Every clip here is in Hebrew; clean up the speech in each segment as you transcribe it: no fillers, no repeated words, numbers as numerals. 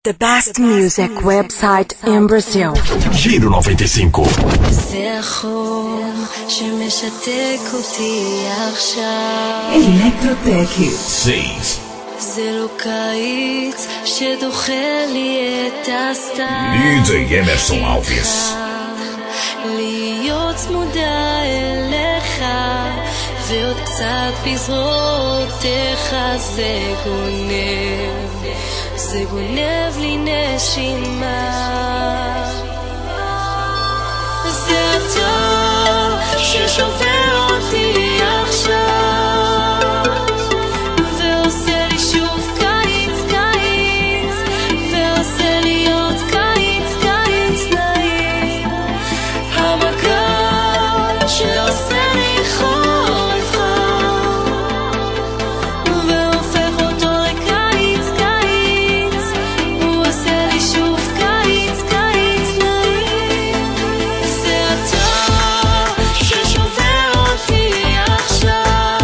The best music website in Brazil. Giro 95. זה החום שמשתק אותי עכשיו. Electrotech. 6. זה לא קיץ שדוחה לי את הסתם. DJ Emerson Alves. להיות צמודה אליך ועוד קצת בזרועותיך. זה גונב לי נשימה. זה הטוב ששובר אותי עכשיו ועושה לי שוב קיץ קיץ ועושה לי עוד קיץ קיץ נעים. המקום שעושה לי חורף חם והופך אותו לקיץ קיץ. הוא עושה לי שוב קיץ קיץ נעים. זה הטוב ששובר אותי עכשיו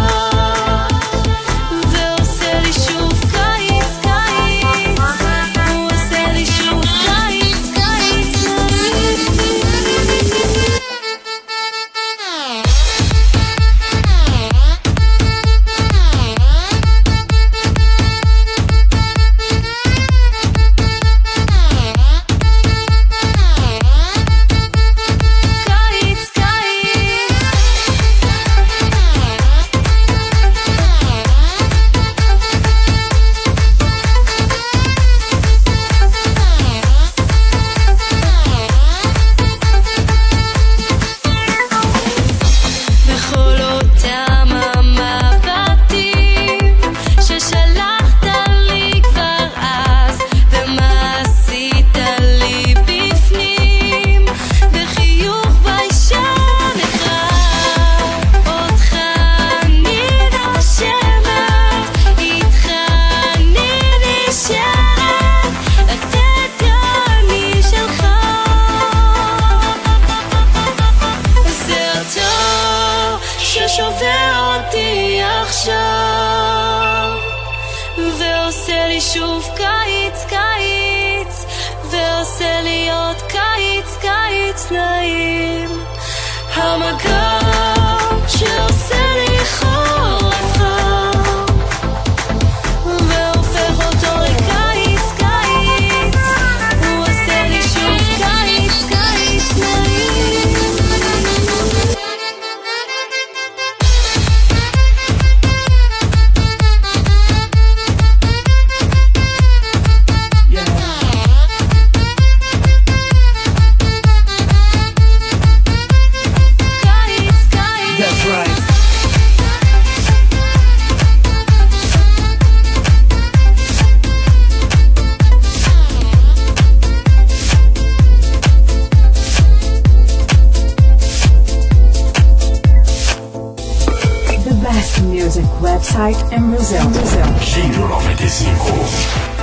ועושה לי שוב קיץ קיץ. הוא עושה לי שוב קיץ קיץ נעים. קיץ קיץ. בכל אותם המבטים ששלחת לי כבר אז, ומה עשית לי בפנים, בחיוך ביישן אחד. אותך אני נושמת, איתך אני נשארת, רק תדעני שלך. זה הטוב ששובר אותי עכשיו ועושה לי שוב קיץ קיץ ועושה לי עוד קיץ קיץ נעים. המקום שעושה לי חורף חם והופך אותו לקיץ קיץ. הוא עושה לי שוב קיץ קיץ נעים. קיץ קיץ. That's right. The best music website in Brazil. Giro 95.